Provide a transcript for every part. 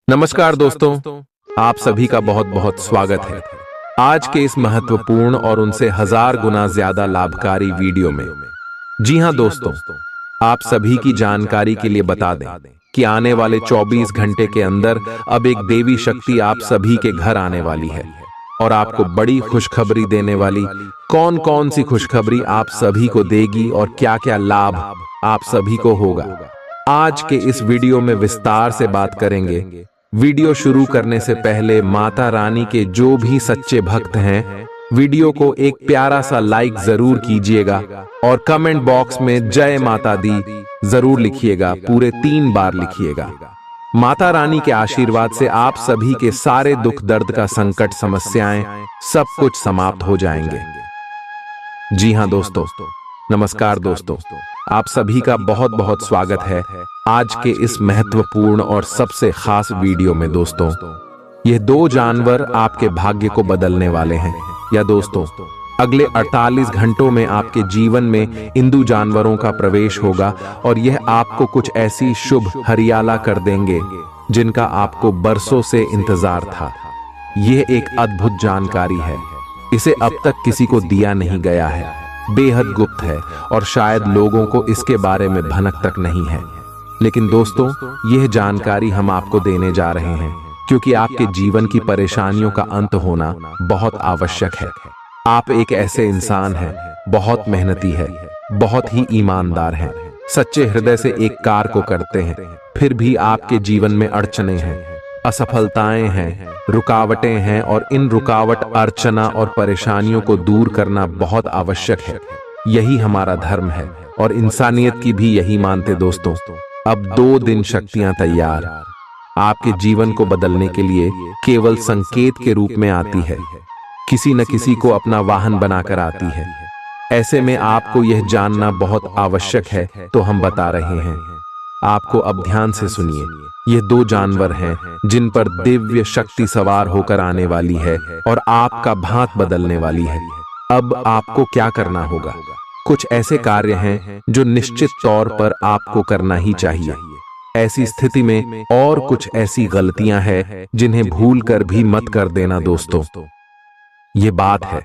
नमस्कार दोस्तों, आप सभी का बहुत बहुत स्वागत है आज के इस महत्वपूर्ण और उनसे हजार गुना ज्यादा लाभकारी वीडियो में। जी हां दोस्तों, आप सभी की जानकारी के लिए बता दें कि आने वाले 24 घंटे के अंदर अब एक देवी शक्ति आप सभी के घर आने वाली है और आपको बड़ी खुशखबरी देने वाली कौन कौन सी खुशखबरी आप सभी को देगी और क्या क्या लाभ आप सभी को होगा, आज के इस वीडियो में विस्तार से बात करेंगे। वीडियो शुरू करने से पहले माता रानी के जो भी सच्चे भक्त हैं, वीडियो को एक प्यारा सा लाइक जरूर कीजिएगा और कमेंट बॉक्स में जय माता दी जरूर लिखिएगा, पूरे 3 बार लिखिएगा। माता रानी के आशीर्वाद से आप सभी के सारे दुख दर्द का संकट समस्याएं सब कुछ समाप्त हो जाएंगे। जी हां दोस्तों, नमस्कार दोस्तों, आप सभी का बहुत बहुत स्वागत है आज के इस महत्वपूर्ण और सबसे खास वीडियो में। दोस्तों, ये 2 जानवर आपके भाग्य को बदलने वाले हैं। या दोस्तों, अगले 48 घंटों में आपके जीवन में इन 2 जानवरों का प्रवेश होगा और यह आपको कुछ ऐसी शुभ हरियाला कर देंगे जिनका आपको बरसों से इंतजार था। यह एक अद्भुत जानकारी है, इसे अब तक किसी को दिया नहीं गया है, बेहद गुप्त है और शायद लोगों को इसके बारे में भनक तक नहीं है। लेकिन दोस्तों, यह जानकारी हम आपको देने जा रहे हैं क्योंकि आपके जीवन की परेशानियों का अंत होना बहुत आवश्यक है। आप एक ऐसे इंसान हैं, बहुत मेहनती है, बहुत ही ईमानदार हैं, सच्चे हृदय से एक कार्य को करते हैं, फिर भी आपके जीवन में अड़चने हैं, असफलताएं हैं, रुकावटें हैं और इन रुकावट, अर्चना और परेशानियों को दूर करना बहुत आवश्यक है। यही हमारा धर्म है और इंसानियत की भी यही मानते। दोस्तों, अब 2 दिन शक्तियां तैयार आपके जीवन को बदलने के लिए केवल संकेत के रूप में आती है, किसी न किसी को अपना वाहन बनाकर आती है। ऐसे में आपको यह जानना बहुत आवश्यक है, तो हम बता रहे हैं आपको। अब ध्यान से सुनिए, ये 2 जानवर हैं जिन पर दिव्य शक्ति सवार होकर आने वाली है और आपका भांत बदलने वाली है। अब आपको क्या करना होगा? कुछ ऐसे कार्य हैं जो निश्चित तौर पर आपको करना ही चाहिए। ऐसी स्थिति में और कुछ ऐसी गलतियां हैं जिन्हें भूल कर भी मत कर देना। दोस्तों, ये बात है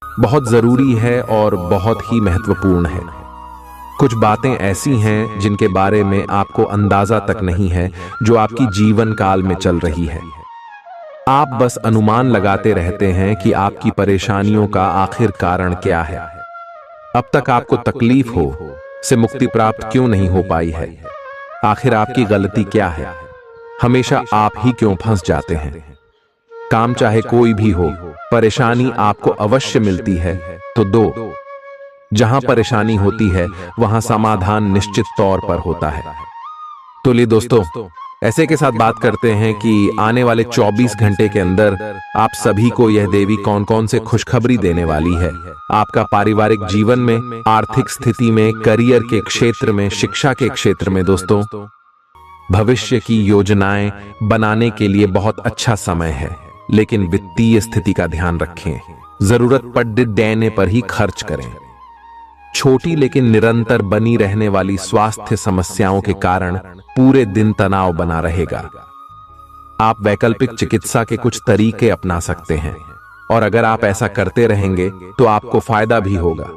बहुत जरूरी है और बहुत ही महत्वपूर्ण है। कुछ बातें ऐसी हैं जिनके बारे में आपको अंदाजा तक नहीं है, जो आपकी जीवन काल में चल रही है। आप बस अनुमान लगाते रहते हैं कि आपकी परेशानियों का आखिर कारण क्या है। अब तक आपको तकलीफ हो से मुक्ति प्राप्त क्यों नहीं हो पाई है? आखिर आपकी गलती क्या है? हमेशा आप ही क्यों फंस जाते हैं? काम चाहे कोई भी हो, परेशानी आपको अवश्य मिलती है, तो दो जहां परेशानी होती है वहां समाधान निश्चित तौर पर होता है। तो लिए दोस्तों, ऐसे के साथ बात करते हैं कि आने वाले 24 घंटे के अंदर आप सभी को यह देवी कौन कौन से खुशखबरी देने वाली है। आपका पारिवारिक जीवन में, आर्थिक स्थिति में, करियर के क्षेत्र में, शिक्षा के क्षेत्र में। दोस्तों, भविष्य की योजनाएं बनाने के लिए बहुत अच्छा समय है, लेकिन वित्तीय स्थिति का ध्यान रखें। जरूरत पड़ने पर ही खर्च करें। छोटी लेकिन निरंतर बनी रहने वाली स्वास्थ्य समस्याओं के कारण पूरे दिन तनाव बना रहेगा। आप वैकल्पिक चिकित्सा के कुछ तरीके अपना सकते हैं और अगर आप ऐसा करते रहेंगे तो आपको फायदा भी होगा।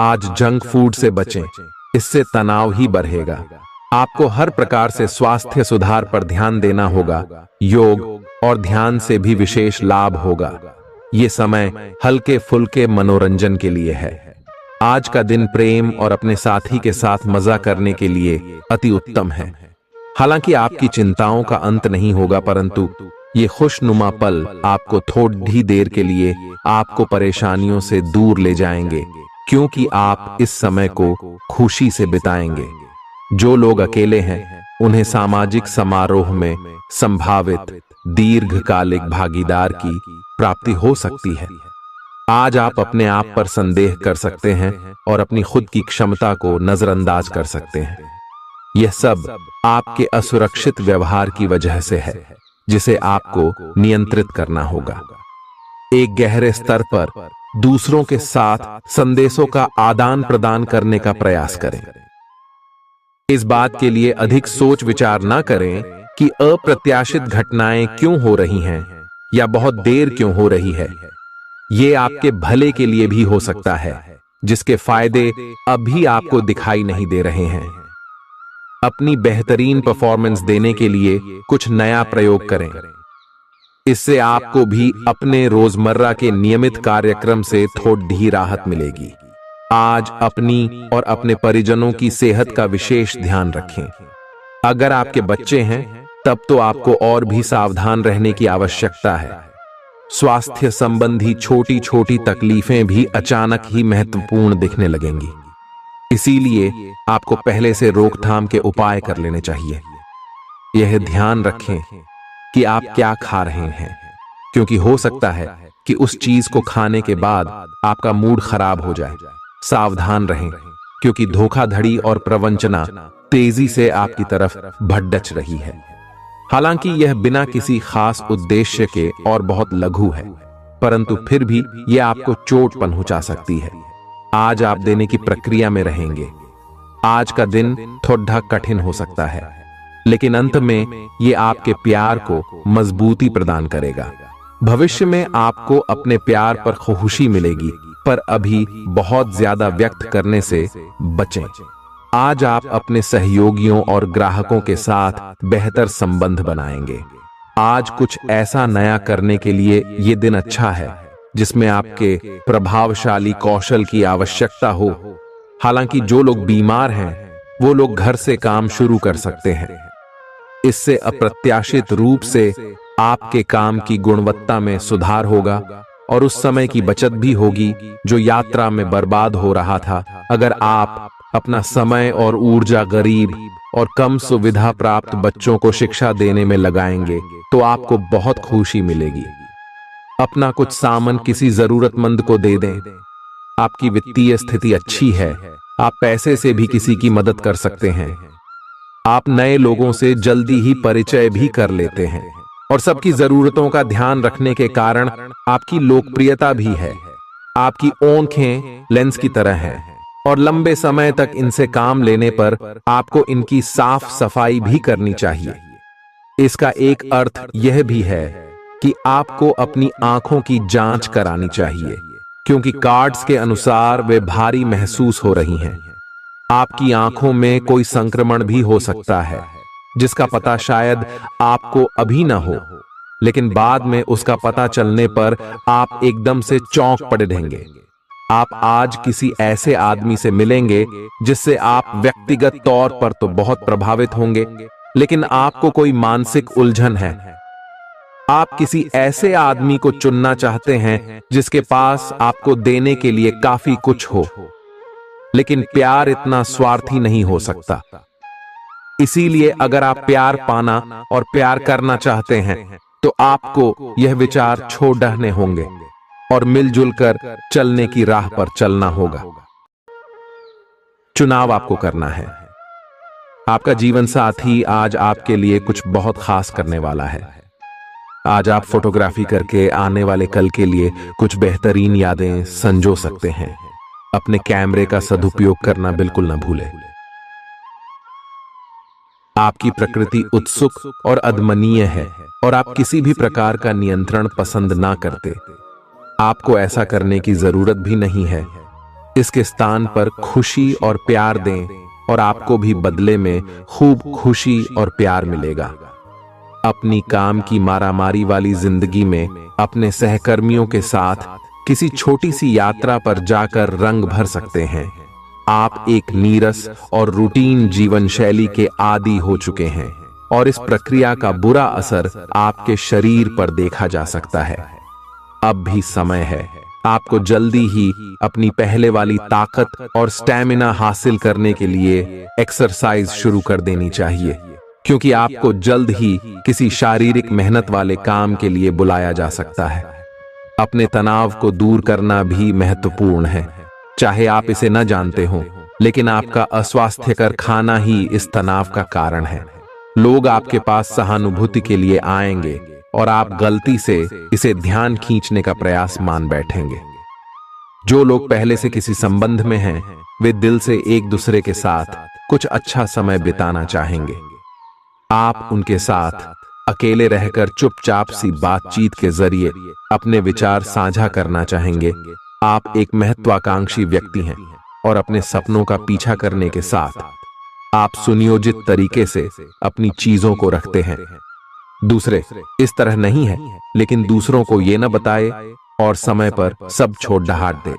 आज जंक फूड से बचें, इससे तनाव ही बढ़ेगा। आपको हर प्रकार से स्वास्थ्य सुधार पर ध्यान देना होगा। योग और ध्यान से भी विशेष लाभ होगा। ये समय हल्के फुल्के मनोरंजन के लिए है। आज का दिन प्रेम और अपने साथी के साथ मजा करने के लिए अति उत्तम है। हालांकि आपकी चिंताओं का अंत नहीं होगा, परंतु ये खुशनुमा पल आपको थोड़ी देर के लिए आपको परेशानियों से दूर ले जाएंगे, क्योंकि आप इस समय को खुशी से बिताएंगे। जो लोग अकेले हैं, उन्हें सामाजिक समारोह में संभावित दीर्घकालिक भागीदार की प्राप्ति हो सकती है। आज आप अपने आप पर संदेह कर सकते हैं और अपनी खुद की क्षमता को नजरअंदाज कर सकते हैं। यह सब आपके असुरक्षित व्यवहार की वजह से है, जिसे आपको नियंत्रित करना होगा। एक गहरे स्तर पर दूसरों के साथ संदेशों का आदान प्रदान करने का प्रयास करें। इस बात के लिए अधिक सोच विचार न करें कि अप्रत्याशित घटनाएं क्यों हो रही हैं या बहुत देर क्यों हो रही है। ये आपके भले के लिए भी हो सकता है, जिसके फायदे अभी आपको दिखाई नहीं दे रहे हैं। अपनी बेहतरीन परफॉर्मेंस देने के लिए कुछ नया प्रयोग करें। इससे आपको भी अपने रोजमर्रा के नियमित कार्यक्रम से थोड़ी राहत मिलेगी। आज अपनी और अपने परिजनों की सेहत का विशेष ध्यान रखें। अगर आपके बच्चे हैं तब तो आपको और भी सावधान रहने की आवश्यकता है। स्वास्थ्य संबंधी छोटी छोटी तकलीफें भी अचानक ही महत्वपूर्ण दिखने लगेंगी। इसीलिए आपको पहले से रोकथाम के उपाय कर लेने चाहिए। यह ध्यान रखें कि आप क्या खा रहे हैं, क्योंकि हो सकता है कि उस चीज को खाने के बाद आपका मूड खराब हो जाए। सावधान रहें, क्योंकि धोखाधड़ी और प्रवंचना तेजी से आपकी तरफ भड़क रही है। हालांकि यह बिना किसी खास उद्देश्य के और बहुत लघु है, परंतु फिर भी यह आपको चोट पहुंचा सकती है। आज आप देने की प्रक्रिया में रहेंगे। आज का दिन थोड़ा कठिन हो सकता है, लेकिन अंत में यह आपके प्यार को मजबूती प्रदान करेगा। भविष्य में आपको अपने प्यार पर खुशी मिलेगी, पर अभी बहुत ज्यादा व्यक्त करने से बचें। आज आप अपने सहयोगियों और ग्राहकों के साथ बेहतर संबंध बनाएंगे। आज कुछ ऐसा नया करने के लिए ये दिन अच्छा है जिसमें आपके प्रभावशाली कौशल की आवश्यकता हो। हालांकि जो लोग बीमार हैं वो लोग घर से काम शुरू कर सकते हैं। इससे अप्रत्याशित रूप से आपके काम की गुणवत्ता में सुधार होगा और उस समय की बचत भी होगी जो यात्रा में बर्बाद हो रहा था। अगर आप अपना समय और ऊर्जा गरीब और कम सुविधा प्राप्त बच्चों को शिक्षा देने में लगाएंगे तो आपको बहुत खुशी मिलेगी। अपना कुछ सामान किसी जरूरतमंद को दे दें। आपकी वित्तीय स्थिति अच्छी है, आप पैसे से भी किसी की मदद कर सकते हैं। आप नए लोगों से जल्दी ही परिचय भी कर लेते हैं और सबकी जरूरतों का ध्यान रखने के कारण आपकी लोकप्रियता भी है। आपकी आंखें लेंस की तरह हैं और लंबे समय तक इनसे काम लेने पर आपको इनकी साफ सफाई भी करनी चाहिए। इसका एक अर्थ यह भी है कि आपको अपनी आंखों की जांच करानी चाहिए, क्योंकि कार्ड्स के अनुसार वे भारी महसूस हो रही हैं। आपकी आंखों में कोई संक्रमण भी हो सकता है, जिसका पता शायद आपको अभी ना हो, लेकिन बाद में उसका पता चलने पर आप एकदम से चौंक पड़ेंगे। आप आज किसी ऐसे आदमी से मिलेंगे जिससे आप व्यक्तिगत तौर पर तो बहुत प्रभावित होंगे, लेकिन आपको कोई मानसिक उलझन है। आप किसी ऐसे आदमी को चुनना चाहते हैं जिसके पास आपको देने के लिए काफी कुछ हो, लेकिन प्यार इतना स्वार्थी नहीं हो सकता। इसीलिए अगर आप प्यार पाना और प्यार करना चाहते हैं तो आपको यह विचार छोड़ने होंगे और मिलजुल कर चलने की राह पर चलना होगा। चुनाव आपको करना है। आपका जीवन साथी आज आपके लिए कुछ बहुत खास करने वाला है। आज आप फोटोग्राफी करके आने वाले कल के लिए कुछ बेहतरीन यादें संजो सकते हैं। अपने कैमरे का सदुपयोग करना बिल्कुल न भूलें। आपकी प्रकृति उत्सुक और अदमनीय है और आप किसी भी प्रकार का नियंत्रण पसंद ना करते। आपको ऐसा करने की जरूरत भी नहीं है। इसके स्थान पर खुशी और प्यार दें और आपको भी बदले में खूब खुशी और प्यार मिलेगा। अपनी काम की मारामारी वाली जिंदगी में अपने सहकर्मियों के साथ किसी छोटी सी यात्रा पर जाकर रंग भर सकते हैं। आप एक नीरस और रूटीन जीवन शैली के आदी हो चुके हैं और इस प्रक्रिया का बुरा असर आपके शरीर पर देखा जा सकता है। अब भी समय है। आपको जल्दी ही अपनी पहले वाली ताकत और स्टैमिना हासिल करने के लिए एक्सरसाइज शुरू कर देनी चाहिए, क्योंकि आपको जल्द ही किसी शारीरिक मेहनत वाले काम के लिए बुलाया जा सकता है। अपने तनाव को दूर करना भी महत्वपूर्ण है, चाहे आप इसे न जानते हो, लेकिन आपका अस्वास्थ्यकर खाना ही इस तनाव का कारण है। लोग आपके पास सहानुभूति के लिए आएंगे और आप गलती से इसे ध्यान खींचने का प्रयास मान बैठेंगे। जो लोग पहले से किसी संबंध में हैं, वे दिल से एक दूसरे के साथ कुछ अच्छा समय बिताना चाहेंगे। आप उनके साथ अकेले रहकर चुपचाप सी बातचीत के जरिए अपने विचार साझा करना चाहेंगे। आप एक महत्वाकांक्षी व्यक्ति हैं और अपने सपनों का पीछा करने के साथ आप सुनियोजित तरीके से अपनी चीजों को रखते हैं। दूसरे इस तरह नहीं है, लेकिन दूसरों को ये न बताए और समय पर सब छोड़ ढाट दे।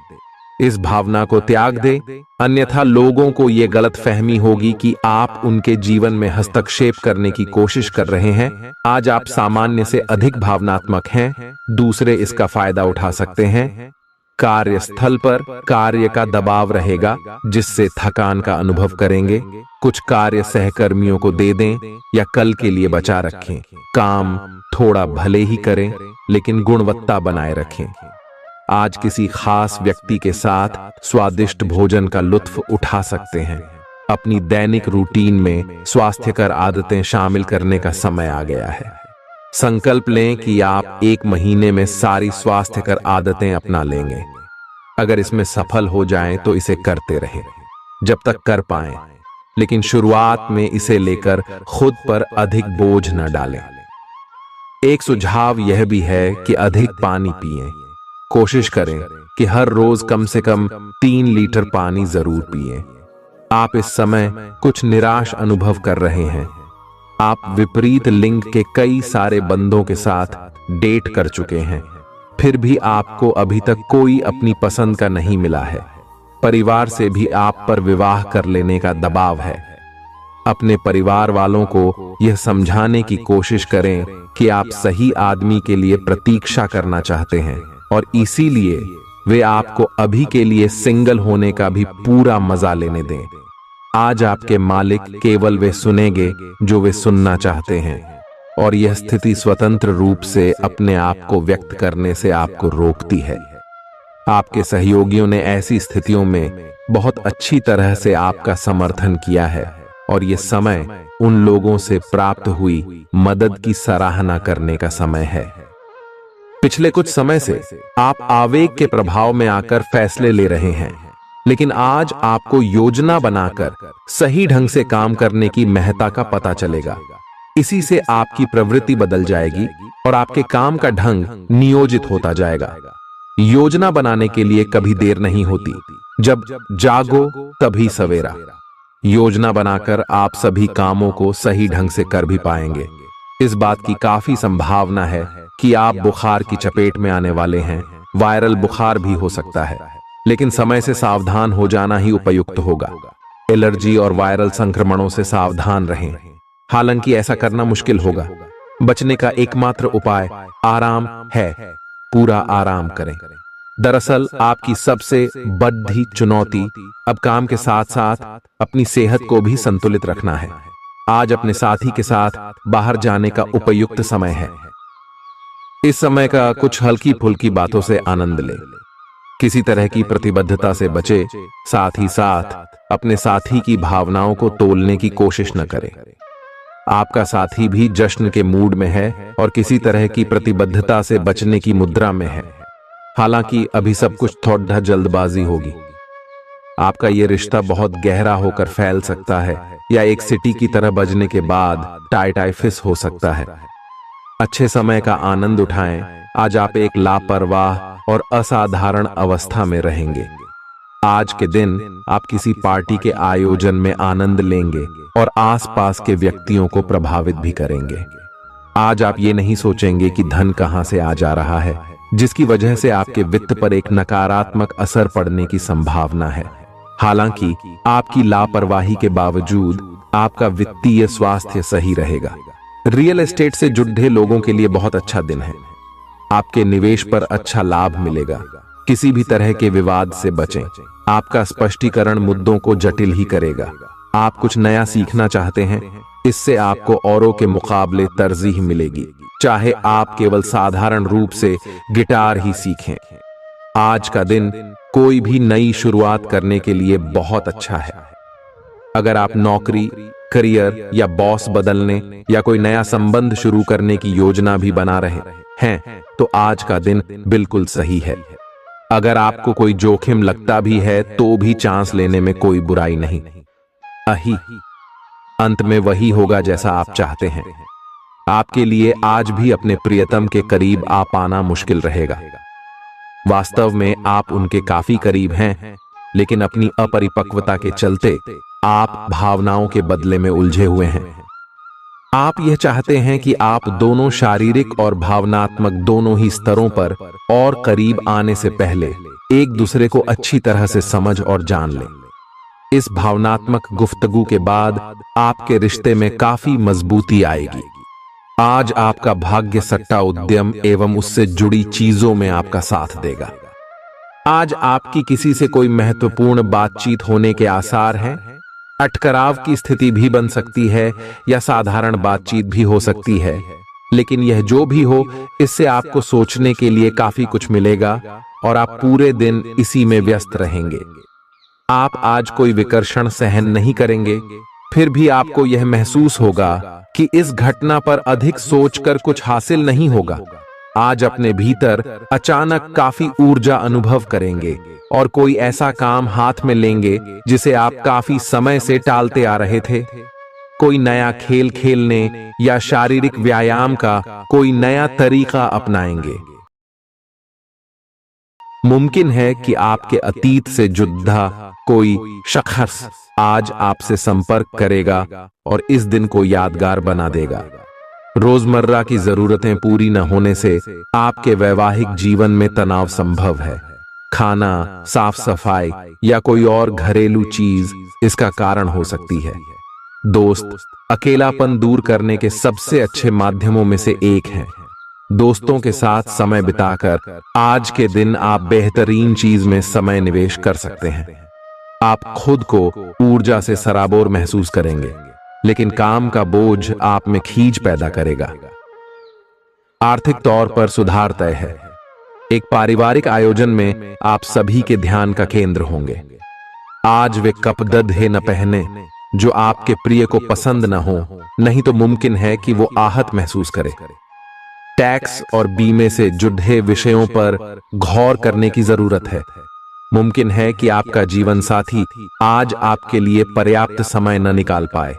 इस भावना को त्याग दे, अन्यथा लोगों को यह गलत फहमी होगी कि आप उनके जीवन में हस्तक्षेप करने की कोशिश कर रहे हैं। आज आप सामान्य से अधिक भावनात्मक हैं, दूसरे इसका फायदा उठा सकते हैं। कार्यस्थल पर कार्य का दबाव रहेगा, जिससे थकान का अनुभव करेंगे। कुछ कार्य सहकर्मियों को दे दें या कल के लिए बचा रखें। काम थोड़ा भले ही करें, लेकिन गुणवत्ता बनाए रखें। आज किसी खास व्यक्ति के साथ स्वादिष्ट भोजन का लुत्फ उठा सकते हैं। अपनी दैनिक रूटीन में स्वास्थ्यकर आदतें शामिल करने का समय आ गया है। संकल्प लें कि आप 1 महीने में सारी स्वास्थ्यकर आदतें अपना लेंगे। अगर इसमें सफल हो जाएं तो इसे करते रहें जब तक कर पाएं, लेकिन शुरुआत में इसे लेकर खुद पर अधिक बोझ न डालें। एक सुझाव यह भी है कि अधिक पानी पिएं। कोशिश करें कि हर रोज कम से कम 3 लीटर पानी जरूर पिएं। आप इस समय कुछ निराश अनुभव कर रहे हैं। आप विपरीत लिंग के कई सारे बंदों के साथ डेट कर चुके हैं, फिर भी आपको अभी तक कोई अपनी पसंद का नहीं मिला है। परिवार से भी आप पर विवाह कर लेने का दबाव है। अपने परिवार वालों को यह समझाने की कोशिश करें कि आप सही आदमी के लिए प्रतीक्षा करना चाहते हैं और इसीलिए वे आपको अभी के लिए सिंगल होने का भी पूरा मजा लेने दें। आज आपके मालिक केवल वे सुनेंगे जो वे सुनना चाहते हैं, और यह स्थिति स्वतंत्र रूप से अपने आप को व्यक्त करने से आपको रोकती है। आपके सहयोगियों ने ऐसी स्थितियों में बहुत अच्छी तरह से आपका समर्थन किया है, और यह समय उन लोगों से प्राप्त हुई मदद की सराहना करने का समय है। पिछले कुछ समय से आप आवेग के प्रभाव में आकर फैसले ले रहे हैं, लेकिन आज आपको योजना बनाकर सही ढंग से काम करने की महत्ता का पता चलेगा। इसी से आपकी प्रवृत्ति बदल जाएगी और आपके काम का ढंग नियोजित होता जाएगा। योजना बनाने के लिए कभी देर नहीं होती, जब जागो तभी सवेरा। योजना बनाकर आप सभी कामों को सही ढंग से कर भी पाएंगे। इस बात की काफी संभावना है कि आप बुखार की चपेट में आने वाले हैं। वायरल बुखार भी हो सकता है, लेकिन समय से सावधान हो जाना ही उपयुक्त होगा। एलर्जी और वायरल संक्रमणों से सावधान रहें। हालांकि ऐसा करना मुश्किल होगा। बचने का एकमात्र उपाय आराम है। पूरा आराम करें। दरअसल आपकी सबसे बड़ी चुनौती अब काम के साथ साथ अपनी सेहत को भी संतुलित रखना है। आज अपने साथी के साथ बाहर जाने का उपयुक्त समय है। इस समय का कुछ हल्की फुल्की बातों से आनंद लें। किसी तरह की प्रतिबद्धता से बचे, साथ ही साथ अपने साथी की भावनाओं को तोलने की कोशिश न करें। आपका साथी भी जश्न के मूड में है और किसी तरह की प्रतिबद्धता से बचने की मुद्रा में है। हालांकि अभी सब कुछ थोड़ा जल्दबाजी होगी। आपका यह रिश्ता बहुत गहरा होकर फैल सकता है या एक सिटी की तरह बजने के बाद टाई फिस हो सकता है। अच्छे समय का आनंद उठाएं। आज आप एक लापरवाह और असाधारण अवस्था में रहेंगे। आज के दिन आप किसी पार्टी के आयोजन में आनंद लेंगे और आसपास के व्यक्तियों को प्रभावित भी करेंगे। आज आप ये नहीं सोचेंगे कि धन कहां से आ जा रहा है, जिसकी वजह से आपके वित्त पर एक नकारात्मक असर पड़ने की संभावना है। हालांकि आपकी लापरवाही के बावजूद आपका वित्तीय स्वास्थ्य सही रहेगा। रियल एस्टेट से जुड़े लोगों के लिए बहुत अच्छा दिन है। आपके निवेश पर अच्छा लाभ मिलेगा। किसी भी तरह के विवाद से बचें। आपका स्पष्टीकरण मुद्दों को जटिल ही करेगा। आप कुछ नया सीखना चाहते हैं, इससे आपको औरों के मुकाबले तरजीह मिलेगी, चाहे आप केवल साधारण रूप से गिटार ही सीखें। आज का दिन कोई भी नई शुरुआत करने के लिए बहुत अच्छा है। अगर आप नौकरी, करियर या बॉस बदलने या कोई नया संबंध शुरू करने की योजना भी बना रहे हैं, तो आज का दिन बिल्कुल सही है। अगर आपको कोई जोखिम लगता भी है तो भी चांस लेने में कोई बुराई नहीं। अंत में वही होगा जैसा आप चाहते हैं। आपके लिए आज भी अपने प्रियतम के करीब आ पाना मुश्किल रहेगा। वास्तव में आप उनके काफी करीब हैं, लेकिन अपनी अपरिपक्वता के चलते आप भावनाओं के बदले में उलझे हुए हैं। आप यह चाहते हैं कि आप दोनों शारीरिक और भावनात्मक दोनों ही स्तरों पर और करीब आने से पहले एक दूसरे को अच्छी तरह से समझ और जान लें। इस भावनात्मक गुफ्तगू के बाद आपके रिश्ते में काफी मजबूती आएगी। आज आपका भाग्य सट्टा उद्यम एवं उससे जुड़ी चीजों में आपका साथ देगा। आज आपकी किसी से कोई महत्वपूर्ण बातचीत होने के आसार हैं। अटकराव की स्थिति भी बन सकती है या साधारण बातचीत भी हो सकती है, लेकिन यह जो भी हो, इससे आपको सोचने के लिए काफी कुछ मिलेगा और आप पूरे दिन इसी में व्यस्त रहेंगे। आप आज कोई विकर्षण सहन नहीं करेंगे, फिर भी आपको यह महसूस होगा कि इस घटना पर अधिक सोचकर कुछ हासिल नहीं होगा। आज अपने भीतर अचानक काफी ऊर्जा अनुभव करेंगे और कोई ऐसा काम हाथ में लेंगे जिसे आप काफी समय से टालते आ रहे थे। कोई नया खेल खेलने या शारीरिक व्यायाम का कोई नया तरीका अपनाएंगे। मुमकिन है कि आपके अतीत से जुड़ा कोई शख्स आज आपसे संपर्क करेगा और इस दिन को यादगार बना देगा। रोजमर्रा की जरूरतें पूरी न होने से आपके वैवाहिक जीवन में तनाव संभव है। खाना, साफ सफाई या कोई और घरेलू चीज इसका कारण हो सकती है। दोस्त अकेलापन दूर करने के सबसे अच्छे माध्यमों में से एक है। दोस्तों के साथ समय बिताकर आज के दिन आप बेहतरीन चीज में समय निवेश कर सकते हैं। आप खुद को ऊर्जा से सराबोर महसूस करेंगे, लेकिन काम का बोझ आप में खींच पैदा करेगा। आर्थिक तौर पर सुधार तय है। एक पारिवारिक आयोजन में आप सभी के ध्यान का केंद्र होंगे। आज वे कपड़े न पहने जो आपके प्रिय को पसंद न हो, नहीं तो मुमकिन है कि वो आहत महसूस करे। टैक्स और बीमे से जुड़े विषयों पर गौर करने की जरूरत है। मुमकिन है कि आपका जीवन साथी आज आपके लिए पर्याप्त समय न निकाल पाए।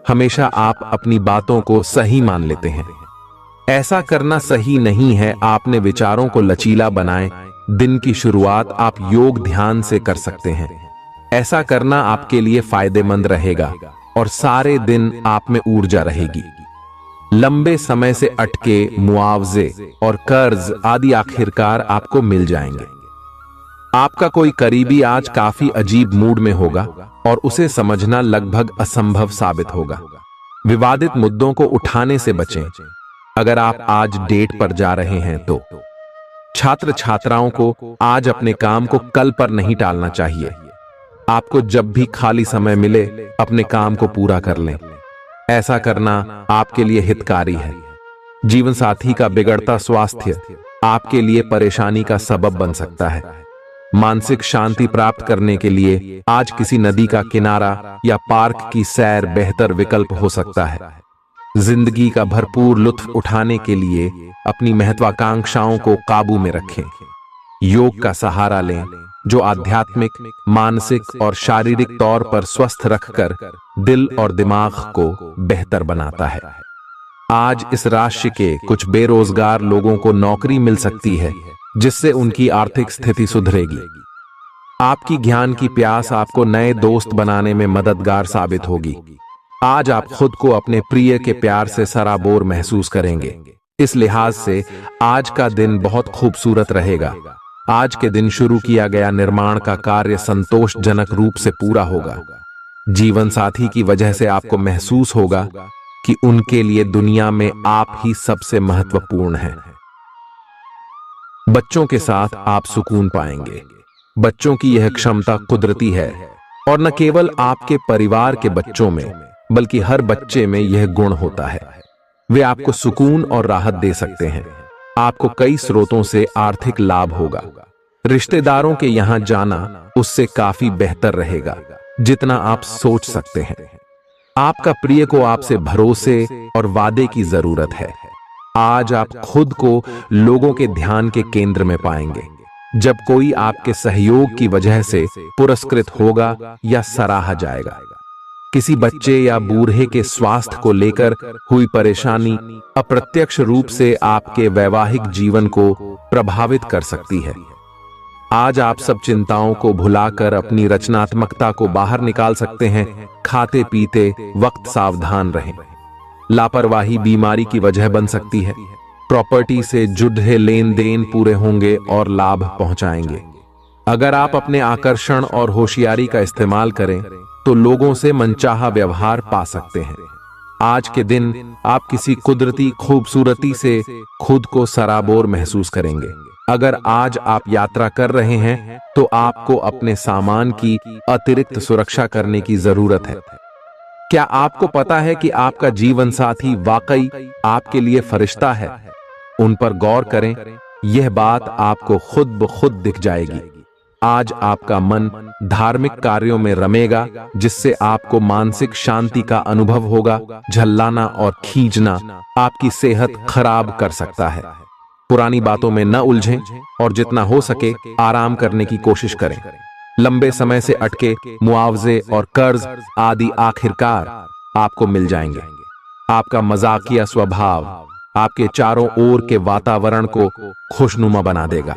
हमेशा आप अपनी बातों को सही मान लेते हैं। ऐसा करना सही नहीं है। आपने विचारों को लचीला बनाएं। दिन की शुरुआत आप योग ध्यान से कर सकते हैं। ऐसा करना आपके लिए फायदेमंद रहेगा और सारे दिन आप में ऊर्जा रहेगी। लंबे समय से अटके मुआवजे और कर्ज आदि आखिरकार आपको मिल जाएंगे। आपका कोई करीबी आज काफी अजीब मूड में होगा और उसे समझना लगभग असंभव साबित होगा। विवादित मुद्दों को उठाने से बचें। अगर आप आज डेट पर जा रहे हैं तो छात्र छात्राओं को आज अपने काम को कल पर नहीं टालना चाहिए। आपको जब भी खाली समय मिले अपने काम को पूरा कर लें। ऐसा करना आपके लिए हितकारी है। जीवन साथी का बिगड़ता स्वास्थ्य आपके लिए परेशानी का सबब बन सकता है। मानसिक शांति प्राप्त करने के लिए आज किसी नदी का किनारा या पार्क की सैर बेहतर विकल्प हो सकता है। जिंदगी का भरपूर लुत्फ उठाने के लिए अपनी महत्वाकांक्षाओं को काबू में रखें। योग का सहारा लें, जो आध्यात्मिक, मानसिक और शारीरिक तौर पर स्वस्थ रखकर दिल और दिमाग को बेहतर बनाता है। आज इस राशि के कुछ बेरोजगार लोगों को नौकरी मिल सकती है, जिससे उनकी आर्थिक स्थिति सुधरेगी। आपकी ज्ञान की प्यास आपको नए दोस्त बनाने में मददगार साबित होगी। आज आप खुद को अपने प्रिय के प्यार से सराबोर महसूस करेंगे। इस लिहाज से आज का दिन बहुत खूबसूरत रहेगा। आज के दिन शुरू किया गया निर्माण का कार्य संतोषजनक रूप से पूरा होगा। जीवन साथी की वजह से आपको महसूस होगा कि उनके लिए दुनिया में आप ही सबसे महत्वपूर्ण हैं। बच्चों के साथ आप सुकून पाएंगे। बच्चों की यह क्षमता कुदरती है और न केवल आपके परिवार के बच्चों में बल्कि हर बच्चे में यह गुण होता है। वे आपको सुकून और राहत दे सकते हैं। आपको कई स्रोतों से आर्थिक लाभ होगा। रिश्तेदारों के यहां जाना उससे काफी बेहतर रहेगा जितना आप सोच सकते हैं। आपका प्रिय को आपसे भरोसे और वादे की जरूरत है। आज आप खुद को लोगों के ध्यान के केंद्र में पाएंगे जब कोई आपके सहयोग की वजह से पुरस्कृत होगा या सराहा जाएगा। किसी बच्चे या बूढ़े के स्वास्थ्य को लेकर हुई परेशानी अप्रत्यक्ष रूप से आपके वैवाहिक जीवन को प्रभावित कर सकती है। आज आप सब चिंताओं को भुलाकर अपनी रचनात्मकता को बाहर निकाल सकते हैं। खाते पीते वक्त सावधान रहें। लापरवाही बीमारी की वजह बन सकती है। प्रॉपर्टी से जुड़े लेन देन पूरे होंगे और लाभ पहुंचाएंगे। अगर आप अपने आकर्षण और होशियारी का इस्तेमाल करें तो लोगों से मनचाहा व्यवहार पा सकते हैं। आज के दिन आप किसी कुदरती खूबसूरती से खुद को सराबोर महसूस करेंगे। अगर आज आप यात्रा कर रहे हैं तो आपको अपने सामान की अतिरिक्त सुरक्षा करने की जरूरत है। क्या आपको पता है कि आपका जीवन साथी वाकई आपके लिए फरिश्ता है? उन पर गौर करें, यह बात आपको खुद ब खुद दिख जाएगी। आज आपका मन धार्मिक कार्यों में रमेगा, जिससे आपको मानसिक शांति का अनुभव होगा। झल्लाना और खींचना आपकी सेहत खराब कर सकता है। पुरानी बातों में न उलझें और जितना हो सके आराम करने की कोशिश करें। लंबे समय से अटके मुआवजे और कर्ज आदि आखिरकार आपको मिल जाएंगे। आपका मजाकिया स्वभाव आपके चारों ओर के वातावरण को खुशनुमा बना देगा।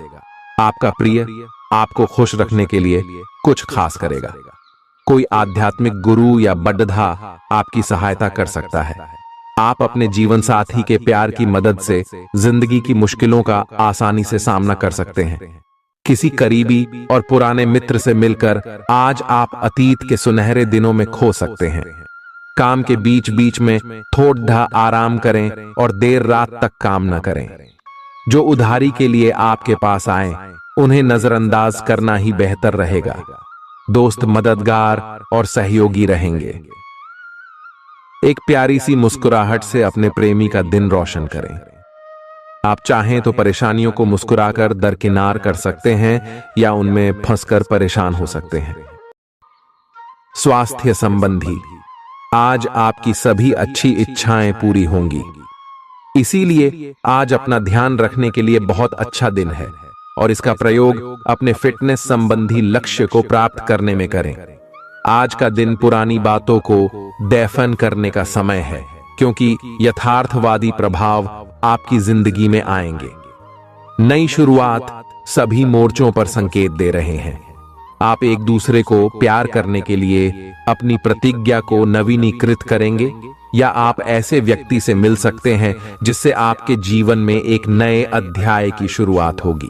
आपका प्रिय आपको खुश रखने के लिए कुछ खास करेगा। कोई आध्यात्मिक गुरु या बड्ढा आपकी सहायता कर सकता है। आप अपने जीवन साथी के प्यार की मदद से जिंदगी की मुश्किलों का आसानी से सामना कर सकते हैं। किसी करीबी और पुराने मित्र से मिलकर आज आप अतीत के सुनहरे दिनों में खो सकते हैं। काम के बीच बीच में थोड़ा आराम करें और देर रात तक काम न करें। जो उधारी के लिए आपके पास आए उन्हें नजरअंदाज करना ही बेहतर रहेगा। दोस्त मददगार और सहयोगी रहेंगे। एक प्यारी सी मुस्कुराहट से अपने प्रेमी का दिन रोशन करें। आप चाहें तो परेशानियों को मुस्कुराकर दरकिनार कर सकते हैं या उनमें फंसकर परेशान हो सकते हैं। स्वास्थ्य संबंधी आज आपकी सभी अच्छी इच्छाएं पूरी होंगी। इसीलिए आज अपना ध्यान रखने के लिए बहुत अच्छा दिन है और इसका प्रयोग अपने फिटनेस संबंधी लक्ष्य को प्राप्त करने में करें। आज का दिन पुरानी बातों को दफन करने का समय है, क्योंकि यथार्थवादी प्रभाव आपकी जिंदगी में आएंगे। नई शुरुआत सभी मोर्चों पर संकेत दे रहे हैं। आप एक दूसरे को प्यार करने के लिए अपनी प्रतिज्ञा को नवीनीकृत करेंगे या आप ऐसे व्यक्ति से मिल सकते हैं जिससे आपके जीवन में एक नए अध्याय की शुरुआत होगी।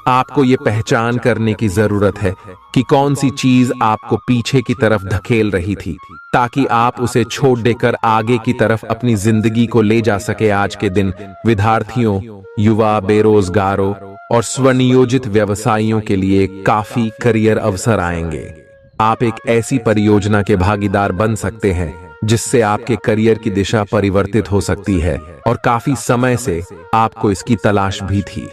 आपको ये पहचान करने की जरूरत है कि कौन सी चीज आपको पीछे की तरफ धकेल रही थी, ताकि आप उसे छोड़ देकर आगे की तरफ अपनी जिंदगी को ले जा सके। आज के दिन विद्यार्थियों, युवा, बेरोजगारों और स्वनियोजित व्यवसायियों के लिए काफी करियर अवसर आएंगे। आप एक ऐसी परियोजना के भागीदार बन सकते हैं जिससे आपके करियर की दिशा परिवर्तित हो सकती है और काफी समय से आपको इसकी तलाश भी थी।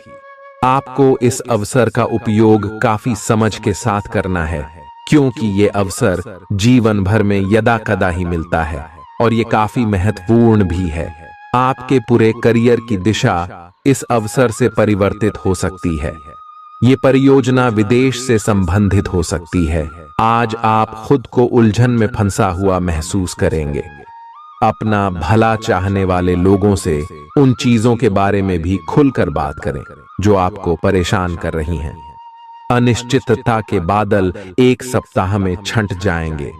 आपको इस अवसर का उपयोग काफी समझ के साथ करना है, क्योंकि ये अवसर जीवन भर में यदा कदा ही मिलता है और ये काफी महत्वपूर्ण भी है। आपके पूरे करियर की दिशा इस अवसर से परिवर्तित हो सकती है। ये परियोजना विदेश से संबंधित हो सकती है। आज आप खुद को उलझन में फंसा हुआ महसूस करेंगे। अपना भला चाहने वाले लोगों से उन चीजों के बारे में भी खुलकर बात करें जो आपको परेशान कर रही हैं। अनिश्चितता के बादल एक सप्ताह में छंट जाएंगे।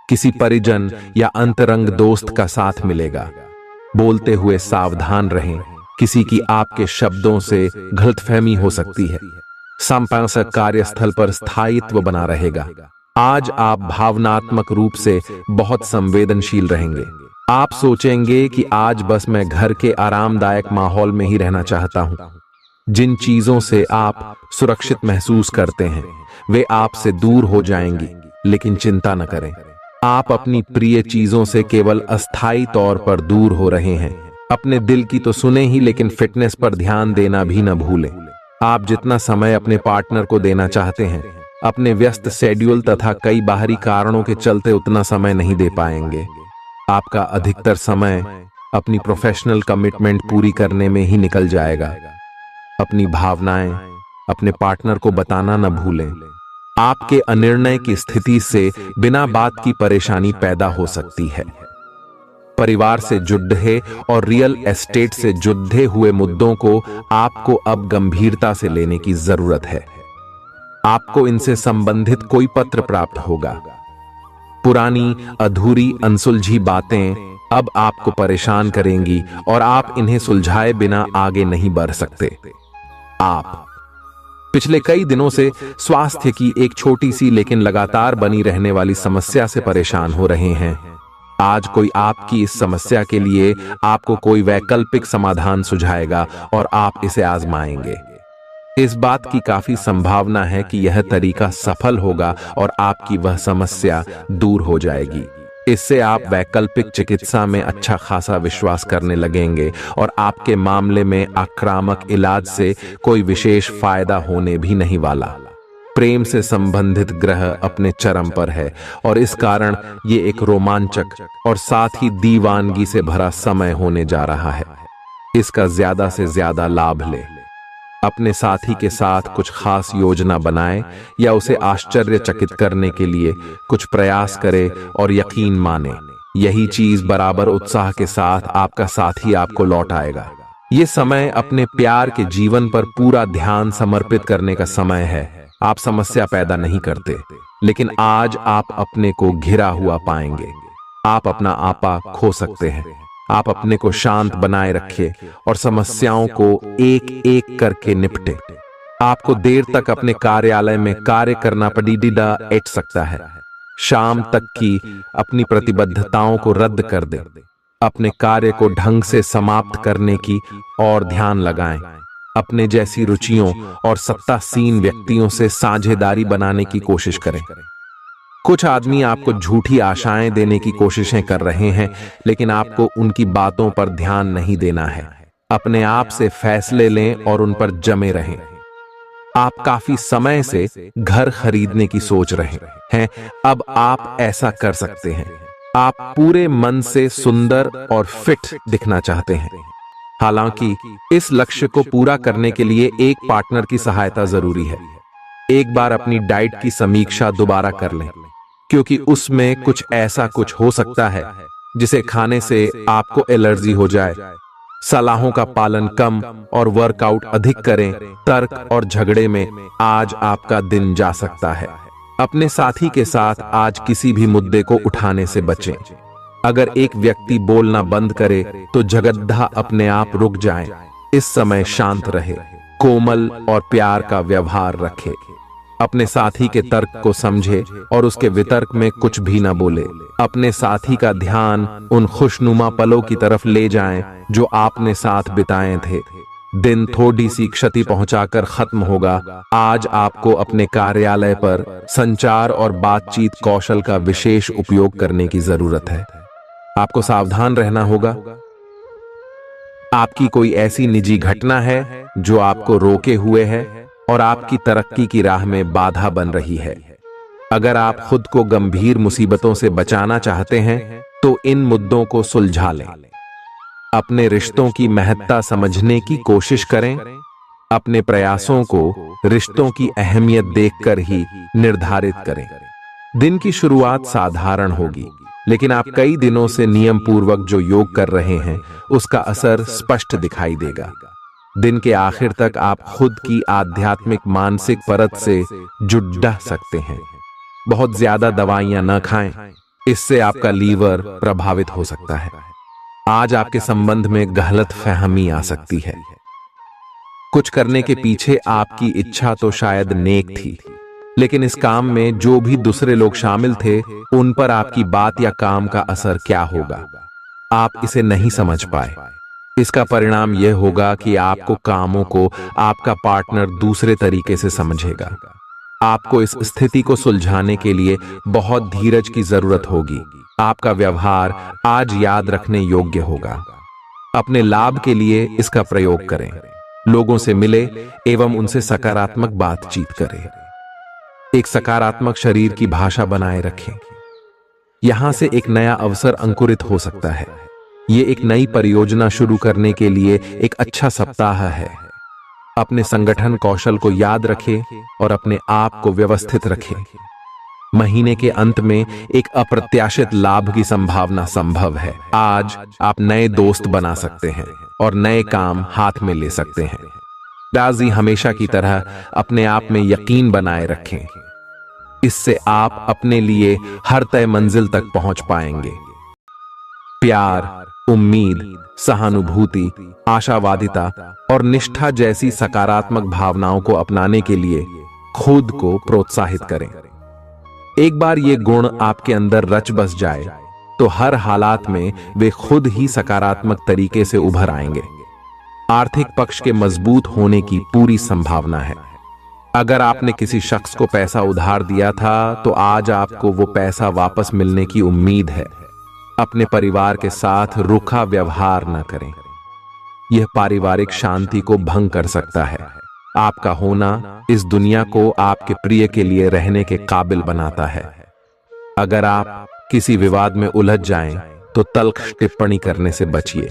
किसी परिजन या अंतरंग दोस्त का साथ मिलेगा। बोलते हुए सावधान रहें, किसी की आपके शब्दों से गलतफहमी हो सकती है। संपादक कार्यस्थल पर स्थायित्व बना रहेगा। आज आप भावनात्मक रूप से बहुत संवेदनशील रहेंगे। आप सोचेंगे कि आज बस मैं घर के आरामदायक माहौल में ही रहना चाहता हूं। जिन चीजों से आप सुरक्षित महसूस करते हैं वे आपसे दूर हो जाएंगी, लेकिन चिंता न करें, आप अपनी प्रिय चीजों से केवल अस्थायी तौर पर दूर हो रहे हैं। अपने दिल की तो सुने ही, लेकिन फिटनेस पर ध्यान देना भी न भूलें। आप जितना समय अपने पार्टनर को देना चाहते हैं, अपने व्यस्त शेड्यूल तथा कई बाहरी कारणों के चलते उतना समय नहीं दे पाएंगे। आपका अधिकतर समय अपनी प्रोफेशनल कमिटमेंट पूरी करने में ही निकल जाएगा। अपनी भावनाएं अपने पार्टनर को बताना न भूलें। आपके अनिर्णय की स्थिति से बिना बात की परेशानी पैदा हो सकती है। परिवार से जुड़े और रियल एस्टेट से जुड़े हुए मुद्दों को आपको अब गंभीरता से लेने की जरूरत है। आपको इनसे संबंधित कोई पत्र प्राप्त होगा। पुरानी, अधूरी, अनसुलझी बातें अब आपको परेशान करेंगी और आप इन्हें सुलझाए बिना आगे नहीं बढ़ सकते। आप पिछले कई दिनों से स्वास्थ्य की एक छोटी सी लेकिन लगातार बनी रहने वाली समस्या से परेशान हो रहे हैं। आज कोई आपकी इस समस्या के लिए आपको कोई वैकल्पिक समाधान सुझाएगा और आप इसे आजमाएंगे। इस बात की काफी संभावना है कि यह तरीका सफल होगा और आपकी वह समस्या दूर हो जाएगी। इससे आप वैकल्पिक चिकित्सा में अच्छा खासा विश्वास करने लगेंगे और आपके मामले में आक्रामक इलाज से कोई विशेष फायदा होने भी नहीं वाला। प्रेम से संबंधित ग्रह अपने चरम पर है और इस कारण ये एक रोमांचक और साथ ही दीवानगी से भरा समय होने जा रहा है। इसका ज्यादा से ज्यादा लाभ ले। अपने साथी के साथ कुछ खास योजना बनाएं या उसे आश्चर्यचकित करने के लिए कुछ प्रयास करें और यकीन माने यही चीज बराबर उत्साह के साथ आपका साथी आपको लौट आएगा। ये समय अपने प्यार के जीवन पर पूरा ध्यान समर्पित करने का समय है। आप समस्या पैदा नहीं करते, लेकिन आज आप अपने को घिरा हुआ पाएंगे। आप अपना आपा खो सकते हैं। आप अपने को शांत बनाए रखिए और समस्याओं को एक एक करके निपटे। आपको देर तक अपने कार्यालय में कार्य करना पड़ सकता है। शाम तक की अपनी प्रतिबद्धताओं को रद्द कर दे। अपने कार्य को ढंग से समाप्त करने की और ध्यान लगाएं। अपने जैसी रुचियों और सत्तासीन व्यक्तियों से साझेदारी बनाने की कोशिश करें। कुछ आदमी आपको झूठी आशाएं देने की कोशिशें कर रहे हैं, लेकिन आपको उनकी बातों पर ध्यान नहीं देना है। अपने आप से फैसले लें और उन पर जमे रहें। आप काफी समय से घर खरीदने की सोच रहे हैं, अब आप ऐसा कर सकते हैं। आप पूरे मन से सुंदर और फिट दिखना चाहते हैं। हालांकि इस लक्ष्य को पूरा करने के लिए एक पार्टनर की सहायता जरूरी है। एक बार अपनी डाइट की समीक्षा दोबारा कर लें, क्योंकि उसमें कुछ ऐसा कुछ हो सकता है जिसे खाने से आपको एलर्जी हो जाए। सलाहों का पालन कम और वर्कआउट अधिक करें। तर्क और झगड़े में आज आपका दिन जा सकता है। अपने साथी के साथ आज किसी भी मुद्दे को उठाने से बचें। अगर एक व्यक्ति बोलना बंद करे तो जगद्धा अपने आप रुक जाए। इस समय शांत रहे, कोमल और प्यार का व्यवहार रखे। अपने साथी के तर्क को समझे और उसके वितर्क में कुछ भी न बोले। अपने साथी का ध्यान उन खुशनुमा पलों की तरफ ले जाएं जो आपने साथ बिताए थे। दिन थोड़ी सी क्षति पहुंचाकर खत्म होगा। आज आपको अपने कार्यालय पर संचार और बातचीत कौशल का विशेष उपयोग करने की जरूरत है। आपको सावधान रहना होगा। आपकी कोई ऐसी निजी घटना है जो आपको रोके हुए है और आपकी तरक्की की राह में बाधा बन रही है। अगर आप खुद को गंभीर मुसीबतों से बचाना चाहते हैं तो इन मुद्दों को सुलझा लें। अपने रिश्तों की महत्ता समझने की कोशिश करें। अपने प्रयासों को रिश्तों की अहमियत देखकर ही निर्धारित करें। दिन की शुरुआत साधारण होगी, लेकिन आप कई दिनों से नियम पूर्वक जो योग कर रहे हैं उसका असर स्पष्ट दिखाई देगा। दिन के आखिर तक आप खुद की आध्यात्मिक मानसिक परत से जुड़ सकते हैं। बहुत ज्यादा दवाइयां न खाएं, इससे आपका लीवर प्रभावित हो सकता है। आज आपके संबंध में गलत फहमी आ सकती है। कुछ करने के पीछे आपकी इच्छा तो शायद नेक थी, लेकिन इस काम में जो भी दूसरे लोग शामिल थे उन पर आपकी बात या काम का असर क्या होगा, आप इसे नहीं समझ पाए। इसका परिणाम यह होगा कि आपको कामों को आपका पार्टनर दूसरे तरीके से समझेगा। आपको इस स्थिति को सुलझाने के लिए बहुत धीरज की जरूरत होगी। आपका व्यवहार आज याद रखने योग्य होगा। अपने लाभ के लिए इसका प्रयोग करें। लोगों से मिले एवं उनसे सकारात्मक बातचीत करें। एक सकारात्मक शरीर की भाषा बनाए रखें। यहां से एक नया अवसर अंकुरित हो सकता है। ये एक नई परियोजना शुरू करने के लिए एक अच्छा सप्ताह है। अपने संगठन कौशल को याद रखें और अपने आप को व्यवस्थित रखें। महीने के अंत में एक अप्रत्याशित लाभ की संभावना संभव है। आज आप नए दोस्त बना सकते हैं और नए काम हाथ में ले सकते हैं। राजी हमेशा की तरह अपने आप में यकीन बनाए रखें। इससे आप अपने लिए हर तय मंजिल तक पहुंच पाएंगे। प्यार, उम्मीद, सहानुभूति, आशावादिता और निष्ठा जैसी सकारात्मक भावनाओं को अपनाने के लिए खुद को प्रोत्साहित करें। एक बार ये गुण आपके अंदर रच बस जाए तो हर हालात में वे खुद ही सकारात्मक तरीके से उभर आएंगे। आर्थिक पक्ष के मजबूत होने की पूरी संभावना है। अगर आपने किसी शख्स को पैसा उधार दिया था तो आज आपको वो पैसा वापस मिलने की उम्मीद है। अपने परिवार के साथ रूखा व्यवहार न करें, यह पारिवारिक शांति को भंग कर सकता है। आपका होना इस दुनिया को आपके प्रिय के लिए रहने के काबिल बनाता है। अगर आप किसी विवाद में उलझ जाएं तो तल्ख टिप्पणी करने से बचिए।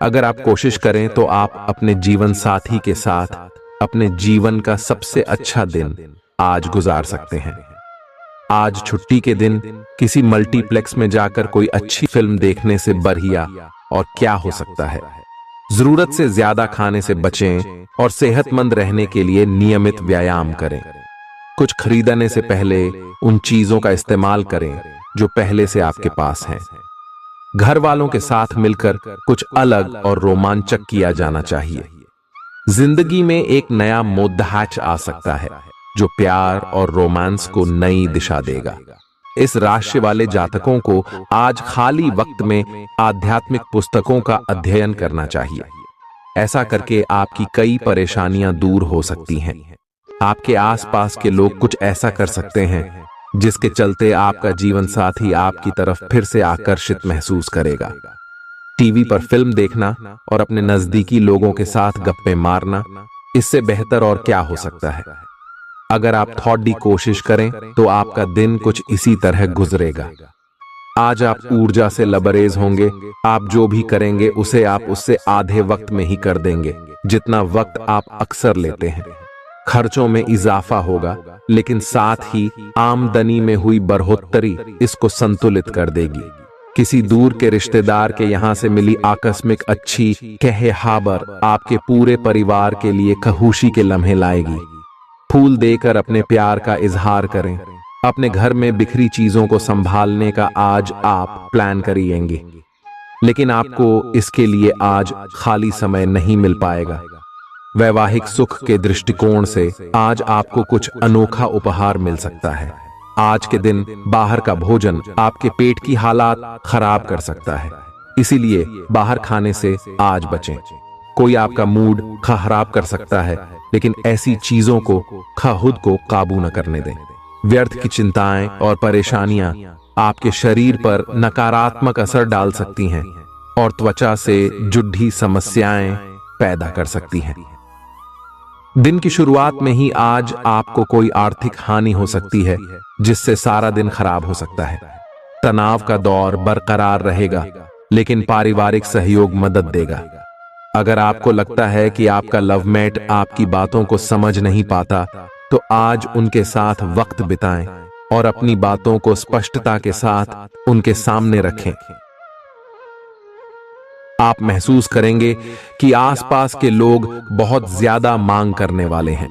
अगर आप कोशिश करें तो आप अपने जीवन साथी के साथ अपने जीवन का सबसे अच्छा दिन आज गुजार सकते हैं। आज छुट्टी के दिन किसी मल्टीप्लेक्स में जाकर कोई अच्छी फिल्म देखने से बढ़िया और क्या हो सकता है। जरूरत से ज्यादा खाने से बचें और सेहतमंद रहने के लिए नियमित व्यायाम करें। कुछ खरीदने से पहले उन चीजों का इस्तेमाल करें जो पहले से आपके पास हैं। घर वालों के साथ मिलकर कुछ अलग और रोमांचक किया जाना चाहिए। जिंदगी में एक नया मोद्दाच आ सकता है जो प्यार और रोमांस को नई दिशा देगा। इस राशि वाले जातकों को आज खाली वक्त में आध्यात्मिक पुस्तकों का अध्ययन करना चाहिए। ऐसा करके आपकी कई परेशानियां दूर हो सकती हैं। आपके आसपास के लोग कुछ ऐसा कर सकते हैं जिसके चलते आपका जीवन साथी आपकी तरफ फिर से आकर्षित महसूस करेगा। टीवी पर फिल्म देखना और अपने नजदीकी लोगों के साथ गप्पे मारना, इससे बेहतर और क्या हो सकता है। अगर आप थोड़ी कोशिश करें तो आपका दिन कुछ इसी तरह गुजरेगा। आज आप ऊर्जा से लबरेज होंगे। आप जो भी करेंगे उसे आप उससे आधे वक्त में ही कर देंगे जितना वक्त आप अक्सर लेते हैं। खर्चों में इजाफा होगा लेकिन साथ ही आमदनी में हुई बढ़ोतरी इसको संतुलित कर देगी। किसी दूर के रिश्तेदार के यहां से मिली आकस्मिक अच्छी कहहाबर आपके पूरे परिवार के लिए खुशी के लम्हे लाएगी। फूल देकर अपने प्यार का इजहार करें। अपने घर में बिखरी चीजों को संभालने का आज आप प्लान करिएंगे, लेकिन आपको इसके लिए आज खाली समय नहीं मिल पाएगा। वैवाहिक सुख के दृष्टिकोण से आज आपको कुछ अनोखा उपहार मिल सकता है। आज के दिन बाहर का भोजन आपके पेट की हालात खराब कर सकता है, इसीलिए बाहर खाने से आज बचें। कोई आपका मूड खराब कर सकता है, लेकिन ऐसी चीजों को खुद को काबू न करने दें। व्यर्थ की चिंताएं और परेशानियां आपके शरीर पर नकारात्मक असर डाल सकती हैं और त्वचा से जुड़ी समस्याएं पैदा कर सकती हैं। दिन की शुरुआत में ही आज आपको कोई आर्थिक हानि हो सकती है जिससे सारा दिन खराब हो सकता है। तनाव का दौर बरकरार रहेगा, लेकिन पारिवारिक सहयोग मदद देगा। अगर आपको लगता है कि आपका लवमेट आपकी बातों को समझ नहीं पाता, तो आज उनके साथ वक्त बिताएं और अपनी बातों को स्पष्टता के साथ उनके सामने रखें। आप महसूस करेंगे कि आसपास के लोग बहुत ज्यादा मांग करने वाले हैं,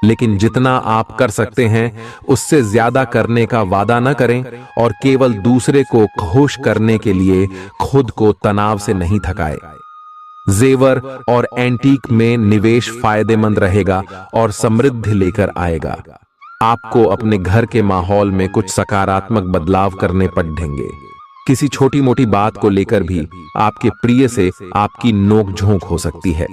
लेकिन जितना आप कर सकते हैं उससे ज्यादा करने का वादा न करें और केवल दूसरे को खुश करने के लिए खुद को तनाव से नहीं थकाए। जेवर और एंटीक में निवेश फायदेमंद रहेगा और समृद्धि लेकर आएगा। आपको अपने घर के माहौल में कुछ सकारात्मक बदलाव करने पड़ेंगे। किसी छोटी मोटी बात को लेकर भी आपके प्रिय से आपकी नोक झोंक हो सकती है।